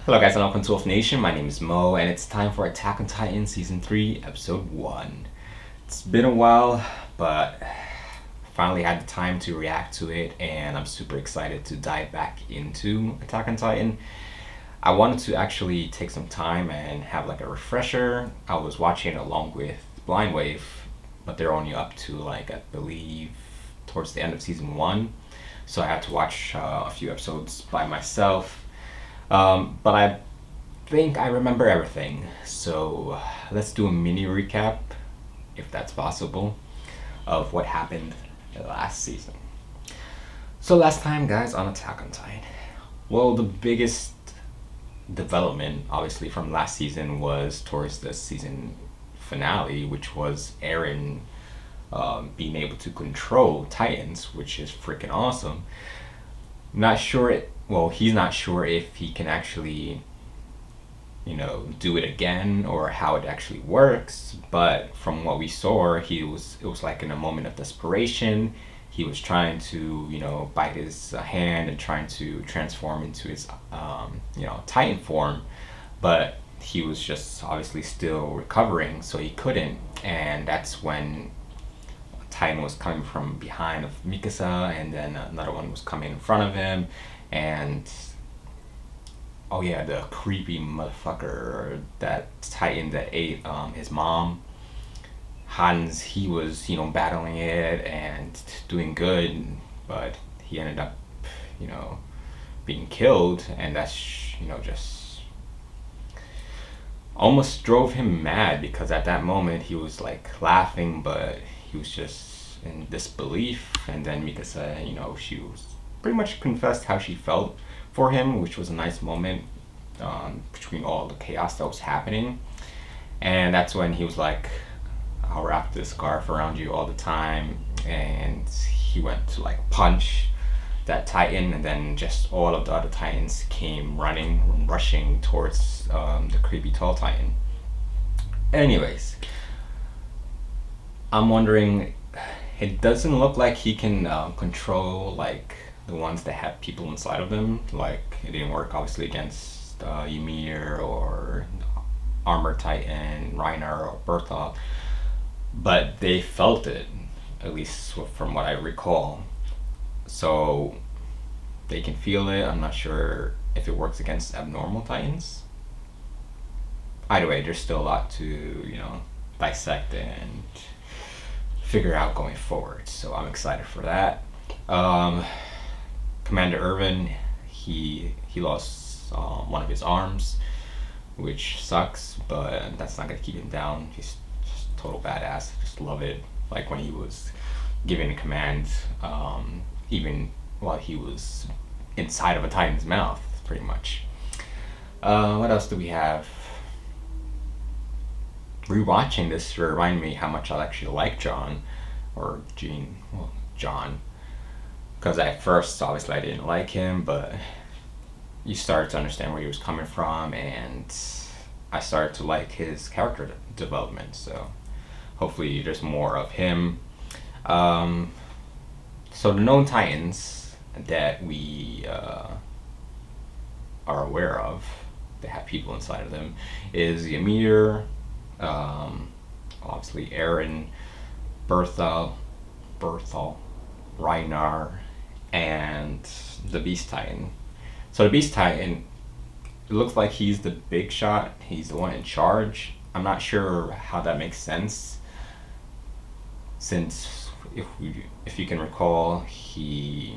Hello guys and welcome to Wolf Nation. My name is Mo and it's time for Attack on Titan Season 3 Episode 1. It's been a while, but finally had the time to react to it and I'm super excited to dive back into Attack on Titan. I wanted to actually take some time and have like a refresher. I was watching it along with Blind Wave, but they're only up to like I believe towards the end of Season 1. So I had to watch a few episodes by myself. But I think I remember everything. So let's do a mini recap, if that's possible, of what happened last season. So last time, guys, on Attack on Titan. Well, the biggest development, obviously, from last season was towards the season finale, which was Eren being able to control Titans, which is freaking awesome. Not sure it. Well, he's not sure if he can actually, do it again or how it actually works. But from what we saw, it was like in a moment of desperation. He was trying to, bite his hand and trying to transform into his, Titan form. But he was just obviously still recovering, so he couldn't. And that's when Titan was coming from behind of Mikasa, and then another one was coming in front of him, and oh yeah, the creepy motherfucker, that Titan that ate his mom, Hans. He was battling it and doing good, but he ended up being killed, and that's just almost drove him mad because at that moment he was like laughing, but he was just in disbelief. And then Mikasa, she was pretty much confessed how she felt for him, which was a nice moment between all the chaos that was happening. And that's when he was like, I'll wrap this scarf around you all the time. And he went to like punch that Titan, and then just all of the other Titans came rushing towards the creepy tall Titan. Anyways, I'm wondering, it doesn't look like he can control like the ones that have people inside of them. Like it didn't work obviously against Ymir or Armor Titan, Reiner or Bertha, but they felt it, at least from what I recall. So they can feel it. I'm not sure if it works against abnormal Titans. Either way, there's still a lot to dissect and figure out going forward, so I'm excited for that. Commander Irvin, he lost one of his arms, which sucks, but that's not gonna keep him down. He's just total badass. Just love it. Like when he was giving a command, even while he was inside of a Titan's mouth, pretty much. What else do we have? Rewatching this reminded me how much I actually like John, or John, because at first obviously I didn't like him, but you started to understand where he was coming from, and I started to like his character development. So hopefully there's more of him. So the known Titans that we are aware of that have people inside of them is Ymir, obviously Eren, Bertha, Reinar, and the Beast Titan. So the Beast Titan, it looks like he's the big shot. He's the one in charge. I'm not sure how that makes sense, since if you can recall, he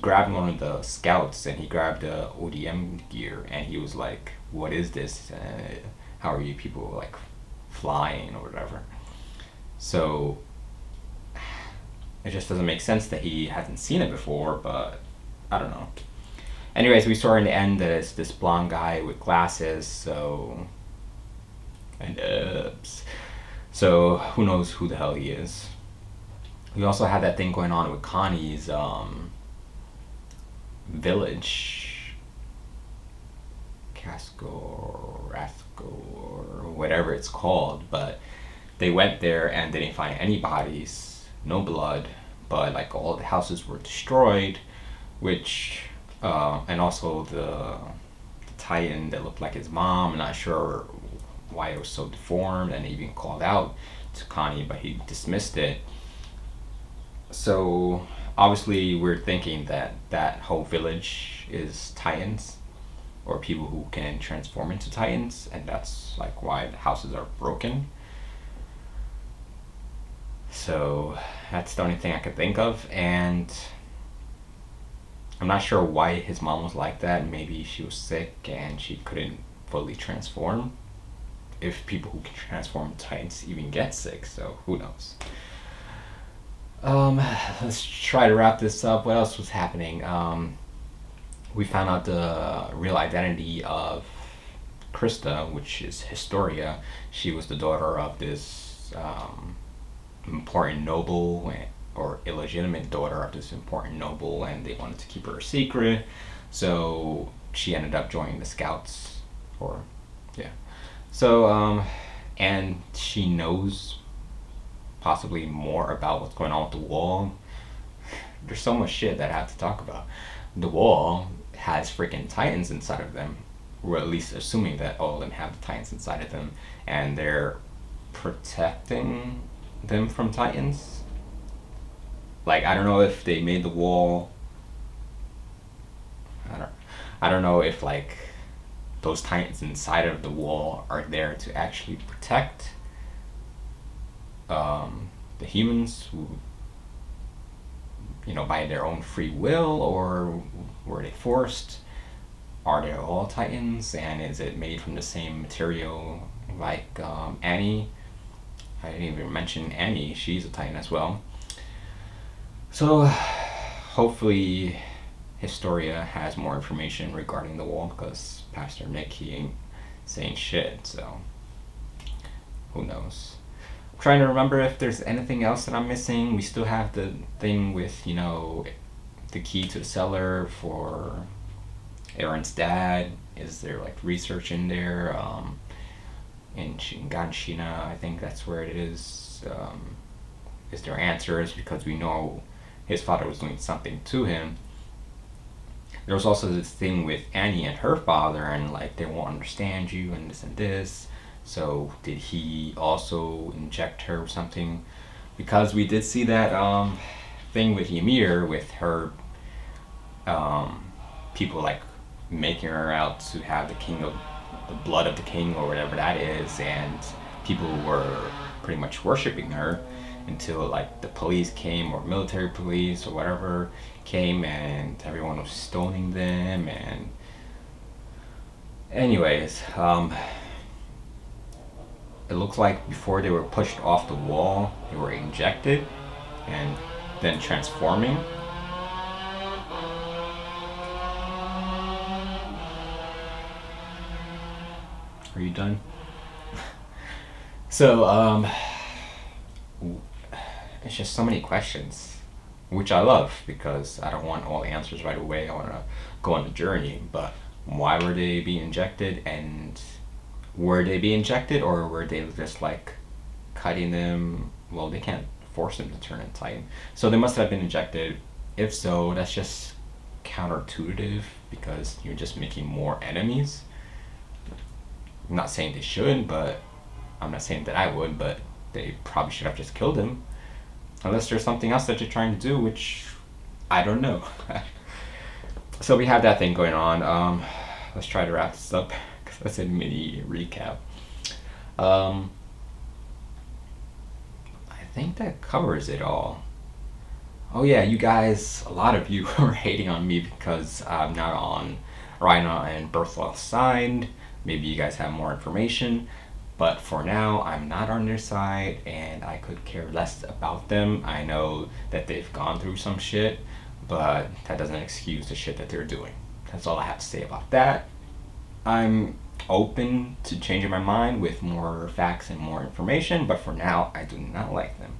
grabbed one of the scouts and he grabbed the ODM gear, and he was like, what is this? How are you people like flying or whatever? So it just doesn't make sense that he hasn't seen it before, but I don't know. Anyways, we saw in the end that it's this blonde guy with glasses, and so who knows who the hell he is. We also had that thing going on with Connie's village, Casco, or whatever it's called, but they went there and they didn't find any bodies, no blood, but like all the houses were destroyed, which and also the Titan that looked like his mom. I'm not sure why it was so deformed, and even called out to Connie, but he dismissed it. So obviously, we're thinking that that whole village is Titans or people who can transform into Titans, and that's like why the houses are broken. So that's the only thing I could think of, and I'm not sure why his mom was like that. Maybe she was sick and she couldn't fully transform. If people who can transform into Titans even get sick, so who knows? Um, let's try to wrap this up. What else was happening? We found out the real identity of Krista, which is Historia. She was the daughter of this important noble, or illegitimate daughter of this important noble, and they wanted to keep her a secret. So she ended up joining the scouts, or yeah. So and she knows possibly more about what's going on with the wall. There's so much shit that I have to talk about. The wall has freaking titans inside of them. We're at least assuming that all of them have the titans inside of them, and they're protecting them from titans. Like, I don't know if they made the wall. I don't. I don't know if like those titans inside of the wall are there to actually protect the humans who, by their own free will, or were they forced? Are they all titans, and is it made from the same material like Annie? I didn't even mention Annie. She's a titan as well. So hopefully Historia has more information regarding the wall, because Pastor Nick, he ain't saying shit, so who knows. I'm trying to remember if there's anything else that I'm missing. We still have the thing with, the key to the cellar for Aaron's dad. Is there like research in there? In Ganshina, I think that's where it is. Is there answers? Because we know his father was doing something to him. There was also this thing with Annie and her father, and like they won't understand you and this and this. So did he also inject her with something? Because we did see that thing with Ymir, with her people like making her out to have the blood of the king or whatever that is, and people were pretty much worshiping her until like the police came, or military police or whatever came, and everyone was stoning them. And anyways, it looks like before they were pushed off the wall, they were injected and then transforming. Are you done? So, it's just so many questions, which I love, because I don't want all the answers right away. I want to go on the journey. But why were they being injected, and were they being injected, or were they just like cutting them? Well, they can't force them to turn into Titan, so they must have been injected. If so, that's just counterintuitive, because you're just making more enemies. I'm not saying they should, but I'm not saying that I would, but they probably should have just killed him. Unless there's something else that you're trying to do, which I don't know. So we have that thing going on. Let's try to wrap this up, because that's a mini recap. I think that covers it all. Oh yeah, you guys, a lot of you are hating on me because I'm not on Rhina and Berthol's side. Maybe you guys have more information, but for now, I'm not on their side, and I could care less about them. I know that they've gone through some shit, but that doesn't excuse the shit that they're doing. That's all I have to say about that. I'm open to changing my mind with more facts and more information, but for now, I do not like them.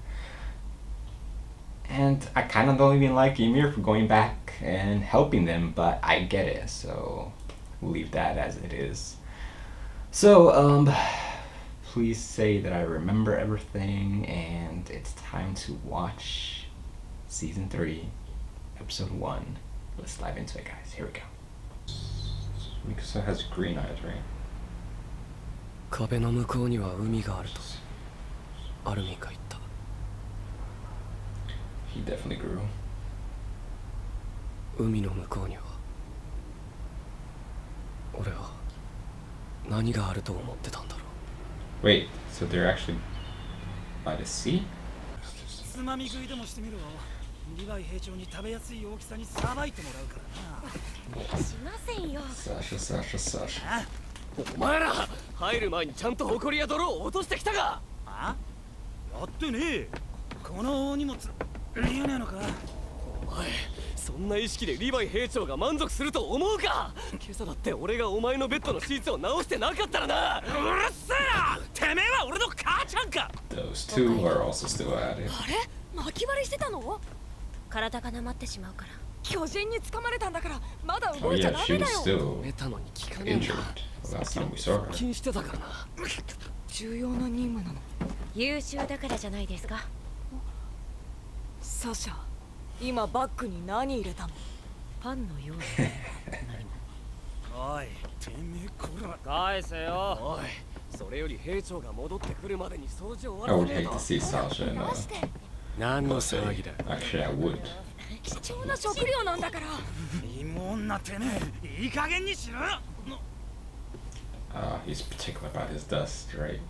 And I kind of don't even like Ymir for going back and helping them, but I get it, so we'll leave that as it is. So, please say that I remember everything, and it's time to watch Season 3, Episode 1, Let's dive into it, guys. Here we go. Mikasa has green eyes, right? 壁の向こうには海があるとアルミが言った。 He definitely grew. 海の向こうには俺は何があると思ってたんだろう。 Wait, so they're actually by the sea? つまみ食いでもしてみろ。リヴァイ兵長に食べやすい大きさにさばいてもらうからな。しませんよ。 Sasha. お前ら入る前にちゃんと埃や泥を落としてきたか。あ？やってねえ。この大荷物見えねえのか。お前そんな意識でリヴァイ兵長が満足すると思うか。今朝だって俺がお前のベッドのシーツを直してなかったらな。うるせえな。てめえは俺の母ちゃんか。 Those two are also still at it. あれ巻き割りしてたの？体がなまってしまうから。巨人に掴まれたんだからまだ Oh 動いちゃ yeah, ダ she メだ was よ。 still 寝たのに聞かねえんだ。 injured last time we saw her. 気にしてたからな。重要な任務なの。優秀だからじゃないですか。サシャ、今バッグに何入れたの？パンのような何も。おい、てめえこら。返せよ。おい、それより兵長が戻ってくるまでに掃除終 I わ would らせねえ hate と。 to see Sasha in 直して。何の buffet. 騒ぎだ。 Actually, I would. 貴重な食料なんだから。芋女てめえ、いい加減にしろ。He's particular about his dust, right?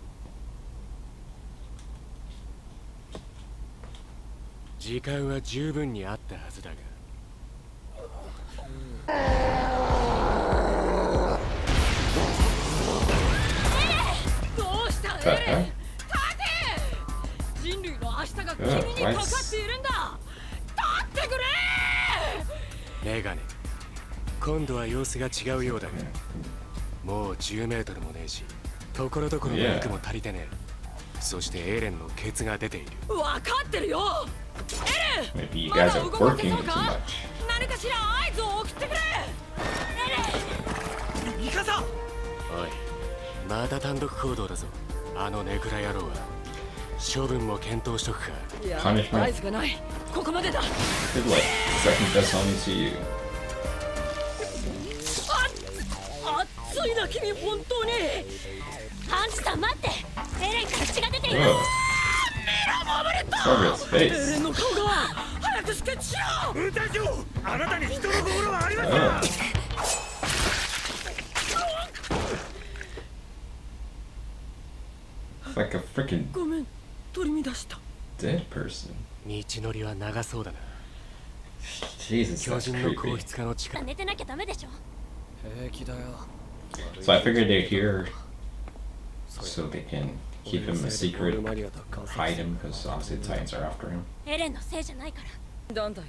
時間は十分にあったはずだが。どうしたエレン？立て！人類の明日が君にかかっているんだ。立ってくれ！メガネ、今度は様子が違うようだが、もう10メートルもねえし、ところどころの肉も足りてねえ。そしてエレンのケツが出ている。分かってるよ。エレン、 Maybe you ま guys だ are 動かせ working そう too か？ much. 何かしら合図を送ってくれ。エレン、ミカサ。おい、また単独行動だぞ。あのネクラ野郎は。処分も検討しとくか。いや、 Punishment. 合図がない。ここまでだ。 Good luck. Second best only to you. 熱いな君、本当に。ハンジさん待って。エレンから血が出ている。 Ugh. ミラモブレット。 Cover his エレ face. ンの顔が早くスケッチしろ。運転手、あなたに人の心はあります Ugh. か？ It's like a freaking ごめん、取り乱した。 dead person. 道のりは長そうだな。 Jesus, 巨 that's 人の creepy. 硬質化の力。寝てなきゃダメでしょ。平気だよ。 So I figured they're here so they can keep him a secret or hide him because obviously the Titans are after him. エレンのせいじゃないから。なんだよ、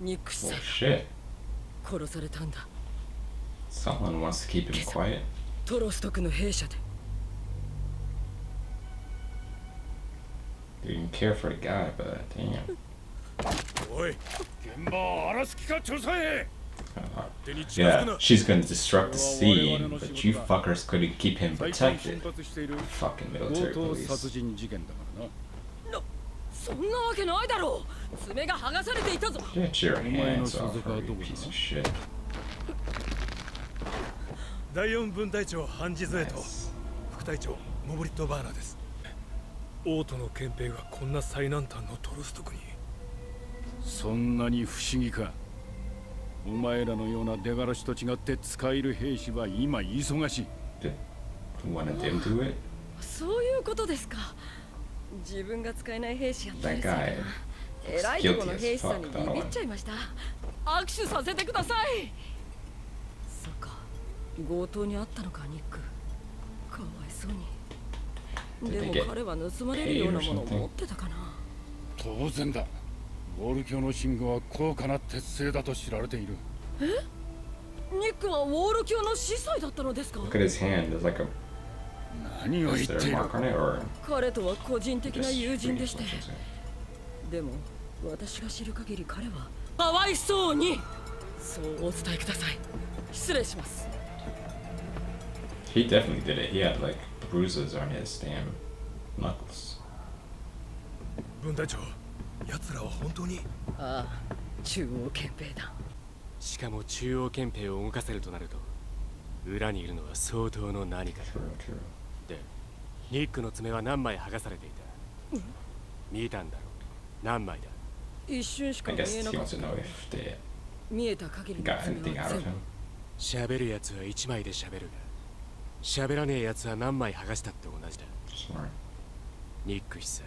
ニックさん Oh shit. 殺されたんだ。 Someone wants to keep him quiet. トロストクの兵舎で。 They didn't care for the guy, but damn. おい、現場を荒らす気か調査兵。 Yeah, she's gonna disrupt the scene, but you fuckers couldn't keep him protected. Fucking military 強盗 police. 殺人事件だからな。そんなわけないだろう。爪が剥がされていたぞ。 Get your hands off her, you piece of shit. 第4分隊長ハンジズエと副隊長モブリット・バーナーです。王都の憲兵がこんな最南端のトロストクに。そんなに不思議か。お前らのような出がらしと違って使える兵士は今忙しい。 Did one of them do it? そういうことですか。自分が使えない兵士やったり That するか guy な。偉いとこの兵士さんにビビっちゃいました。握手させてください。そっか、強盗にあったのかニック。かわいそうに。でも彼は盗まれるようなものを持ってたかな。当然だ。ウォール教の信号は高価な鉄製だと知られている。え？ニックはウォール教の司祭だったのですか？ Look at his hand. There's like a. 何を言 Is って there い a る。 mark on it or 彼とは個人的な just 友人でして。 something? でも私が知る限り彼はかわいそうに。そうお伝えください。失礼します。 He definitely did it. He had like bruises on his damn knuckles. 分隊長、奴らは本当に。ああ、中央憲兵団。しかも中央憲兵を動かせるとなると裏にいるのは相当の何かだ。でニックの爪は何枚剥がされていた？見たんだろう。何枚だ？一瞬しか I 見 guess えな he かっ wants to た。 know if they 見えた限りの got 爪 anything は out 全 of 部 him. 喋るやつは1枚で喋るが、喋らねえやつは何枚剥がしたって同じだ。 Smart. ニック一切。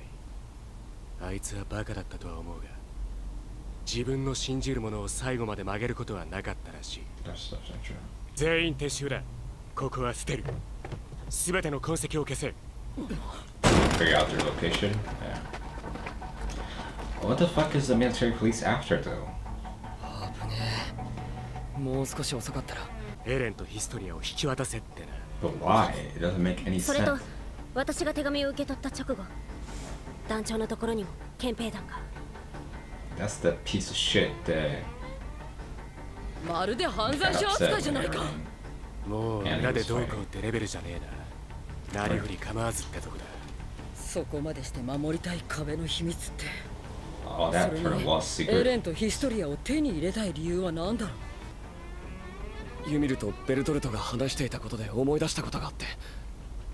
あいつはバカだったとは思うが、自分の信じるものを最後まで曲げることはなかったらしい。 That stuff's not true. 全員撤収だ。ここは捨てる。すべての痕跡を消せ。 Figure out their location. Yeah. What the fuck is the military police after though? 危ねえ。もう少し遅かったら。エレンとヒストリアを引き渡せってな。 But why? It doesn't make any それと sense. 私が手紙を受け取った直後、団長のところにも憲兵団が。 That's the piece of shit that まるで犯罪 got 者 upset 扱いじゃ when ないか。 everyone もう裏でどうこうってレベルじゃねえな。なりふり構わずってとこだ。そこまでして守りたい壁の秘密って。 all そ that れ for a に lost エレ secret. ンとヒストリアを手に入れたい理由は何だろう。ユミルとベルトルトが話していたことで思い出したことがあって、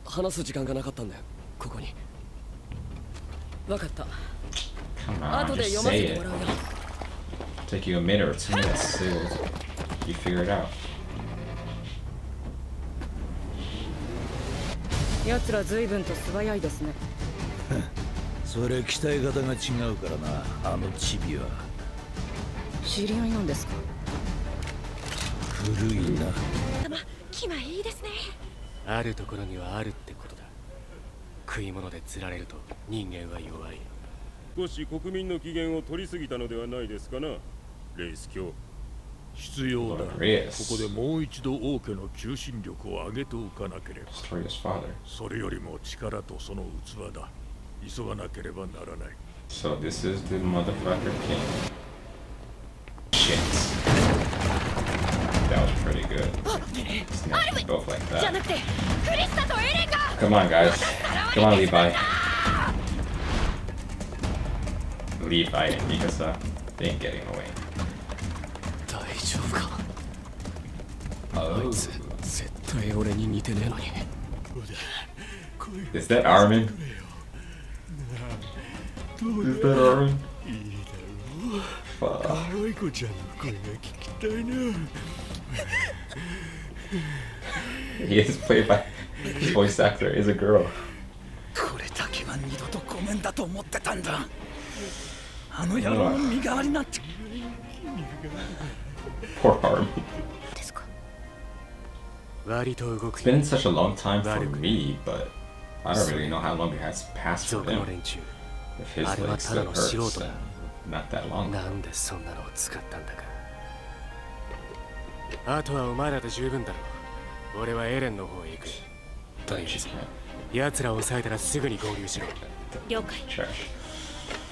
話す時間がなかったんだよ、ここに。わかった。 Come on, 後で just 読ませ say て it. もらうよ。 Take you a minute or 2 minutes to you figure it out. 奴ら随分と素早いですね。それ鍛え方が違うからな、あのチビは。知り合いなんですか？古いな。気はいいですね。あるところにはあるってことだ。食い物で釣られると人間は弱い。少し国民の機嫌を取りすぎたのではないですかな、レイス卿。必要だ。こ Reyes. こでもう一度王家の求心力を上げておかなければ。 Historia's father. それよりも力とその器だ。急がなければならない。So this is the motherfucker king. Shit. That was pretty good. Snap both like じゃ that. なくて、クリスタとエレンが。 Come on, guys. Come on, Levi. Levi and Mikasa. They ain't getting away. 大丈夫か。 Oh. あいつ絶対俺に似てねえのに。 Is that Armin? Is that Armin? Fuck. 可愛子ちゃんの声が聞きたいな。 He is played by his voice actor is a girl. これだけは二度とごめんだと思ってたんだ。あの野郎の身代わりなんて。 Poor Armin. ですか。割と動く It's been such a long time for me, but I don't really know how long it has passed そ for この him. 連中。 If his あれは leg ただ still の素 hurts, 人だ。 not that long. なんでそんなのを使ったんだか。あとはお前らで十分だろう。俺はエレンの方へ行く。とりあえず奴らを抑えたらすぐに合流しろ。了解。 Trash.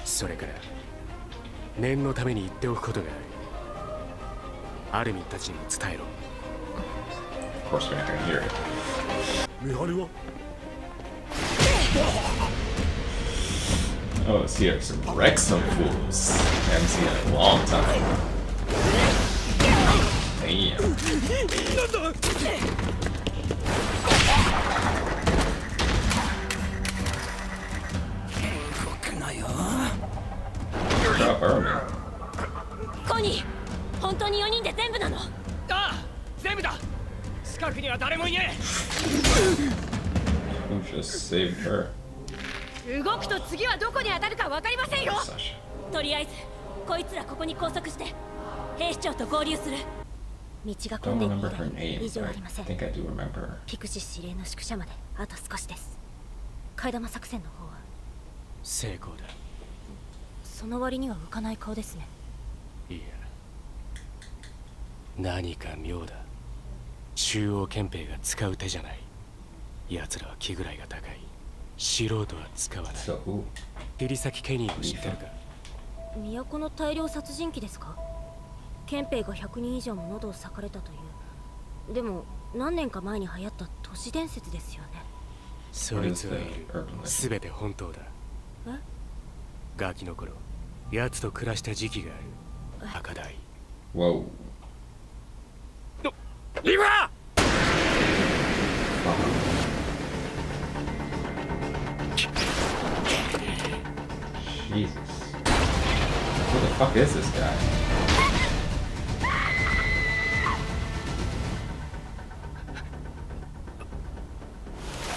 それから念のために言っておくことがある。アルミンたちにも伝えろ。 Of course, we're not gonna hear it. 見張りは Oh, let's see, some Wrexham fools. I haven't seen it in a long time. Damn. Drop Armin. コニー、本当に4人で全部なの？ああ、全部だ。近くには誰もいね Who just saved her? 動くと次はどこに当たるか分かりませんよ。 Sasha. とりあえずこいつらここに拘束して兵士長と合流する。道が混 Don't んでいる remember の her で name, 異常 but あ I りません。 think I do remember her. ピクシス司令の宿舎まであと少しです。替え玉作戦の方は成功だ。その割には浮かない顔ですね。いや、何か妙だ。中央憲兵が使う手じゃない。奴らは気ぐらいが高い。素人は使わない。 So who? 切り裂きケニーを知ってるか？都の大量殺人鬼ですか？憲兵が100人以上も喉を裂かれたという。でも何年か前に流行った都市伝説ですよね。そいつはいる。すべて本当だ。え？ガキの頃、奴と暮らした時期がある。赤台。 Whoa. 今 Jesus. Who the fuck is this guy?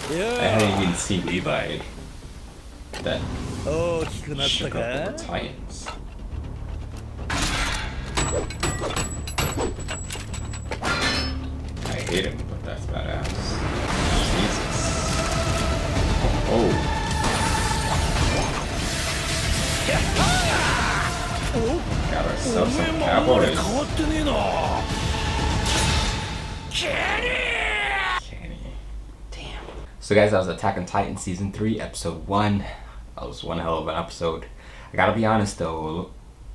I hadn't even seen Levi that shook up the Titans. I hate him, but that's badass. Jesus. Oh. Got ourselves some cavalry. Kenny. Damn. So guys, that was Attack on Titan Season 3, Episode 1. That was one hell of an episode. I gotta be honest though,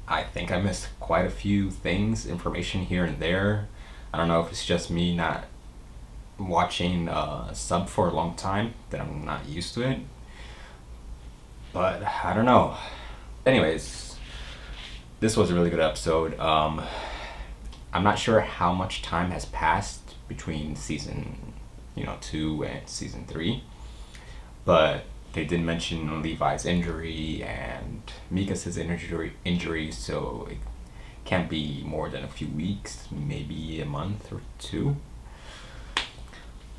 I think I missed quite a few things, information here and there. I don't know if it's just me not watching sub for a long time, that I'm not used to it. But I don't know. Anyways, this was a really good episode. I'm not sure how much time has passed between season 2 and season 3, but they did mention Levi's injury and Mikas's injury, so it can't be more than a few weeks, maybe a month or two.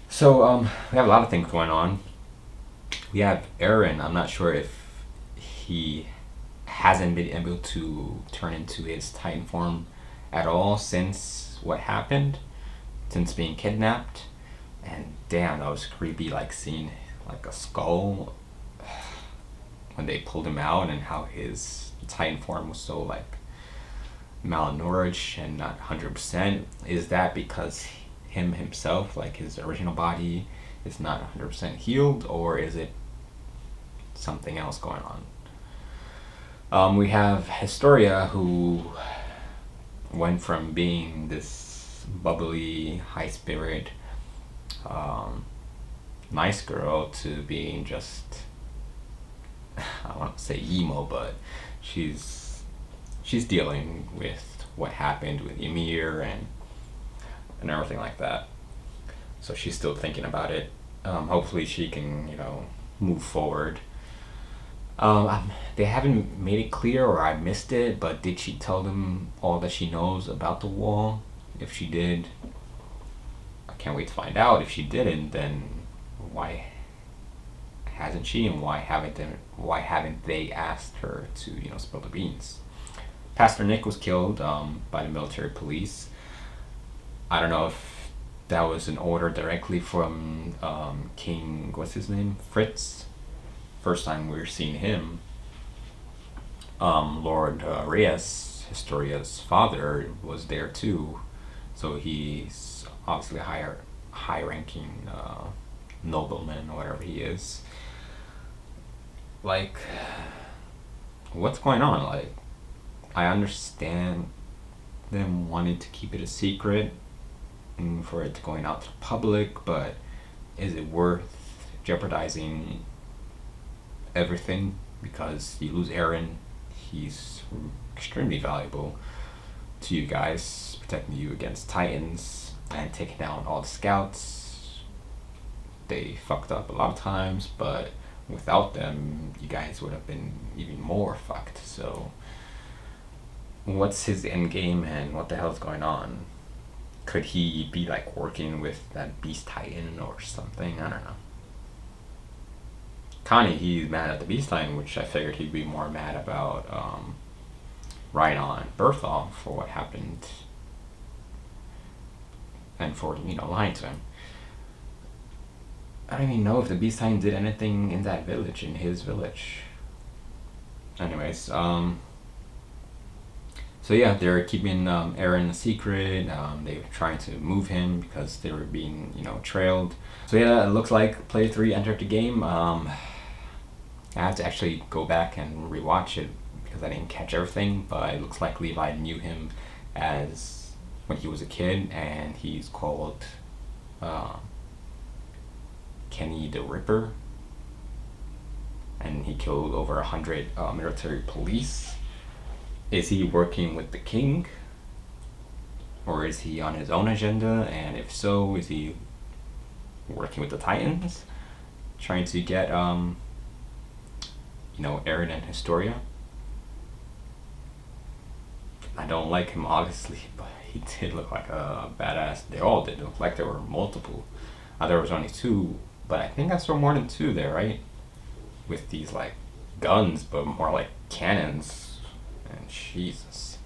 So we have a lot of things going on. We have Eren. I'm not sure if he hasn't been able to turn into his Titan form at all since what happened, since being kidnapped. And damn, that was creepy, like seeing like a skull when they pulled him out, and how his Titan form was so like malnourished and not 100%. Is that because himself, like his original body, is not 100% healed, or is it something else going on? We have Historia, who went from being this bubbly, high spirit, nice girl to being just, I want to say emo, but she's dealing with what happened with Ymir and everything like that. So she's still thinking about it. Hopefully she can, move forward. They haven't made it clear, or I missed it, but did she tell them all that she knows about the wall? If she did, I can't wait to find out. If she didn't, then why hasn't she, and why haven't they asked her to spill the beans? Pastor Nick was killed by the military police. I don't know if that was an order directly from King, what's his name, Fritz. First time we're seeing him. Lord Reyes, Historia's father, was there too, so he's obviously a high-ranking nobleman, or whatever he is. Like, what's going on? Like, I understand them wanting to keep it a secret and for it to going out to the public, but is it worth jeopardizing everything? Because you lose Eren, he's extremely valuable to you guys, protecting you against Titans and taking down all the scouts. They fucked up a lot of times, but without them, you guys would have been even more fucked. So what's his end game, and what the hell's going on? Could he be like working with that Beast Titan or something? I don't know. Connie, he's mad at the Beast Titan, which I figured he'd be more mad about Rhino and Bertholdt for what happened, and for lying to him. I don't even know if the Beast Titan did anything in that village, in his village. Anyways, so yeah, they're keeping Eren a secret. They were trying to move him because they were being, trailed. So yeah, it looks like Player 3 entered the game. I have to actually go back and rewatch it because I didn't catch everything, but it looks like Levi knew him as when he was a kid, and he's called Kenny the Ripper, and he killed over 100 military police. Is he working with the king? or is he on his own agenda? And if so, is he working with the Titans, trying to get Eren and Historia? I don't like him obviously, but he did look like a badass. They all did look like there were multiple. There was only 2, but I think I saw more than 2 there, right? With these like guns, but more like cannons. And Jesus,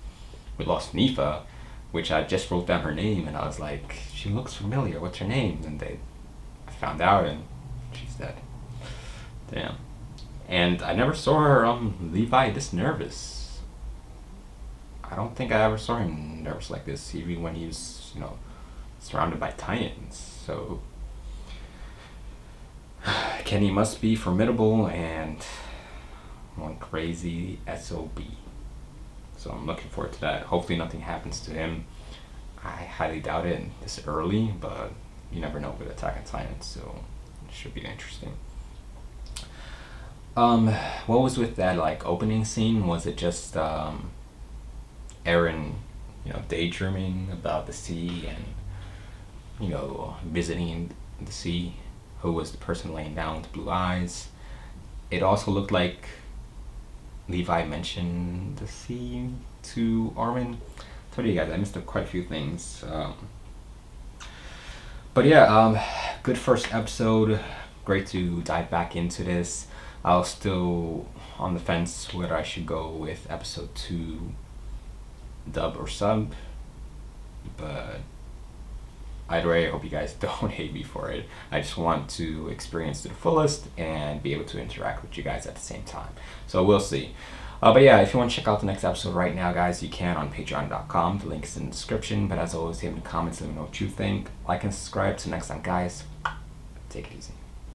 we lost Nifa, which I just wrote down her name, and I was like, she looks familiar. What's her name? And I found out, and she's dead. Damn. And I never saw her Levi this nervous. I don't think I ever saw him nervous like this, even when he was, surrounded by Titans. So Kenny must be formidable and one crazy SOB. So I'm looking forward to that. Hopefully nothing happens to him. I highly doubt it this early, but you never know with Attack on Titan, so it should be interesting. What was with that opening scene? Was it just Eren, daydreaming about the sea and visiting the sea? Who was the person laying down with blue eyes? It also looked like Levi mentioned the sea to Armin. I told you guys I missed quite a few things. But yeah, good first episode. Great to dive back into this. I was still on the fence whether I should go with episode 2 dub or sub, but either way, I hope you guys don't hate me for it. I just want to experience to the fullest and be able to interact with you guys at the same time. So we'll see. But yeah, if you want to check out the next episode right now, guys, you can on patreon.com. The link is in the description. But as always, leave in the comments, let me know what you think. Like and subscribe. Till next time, guys. Take it easy.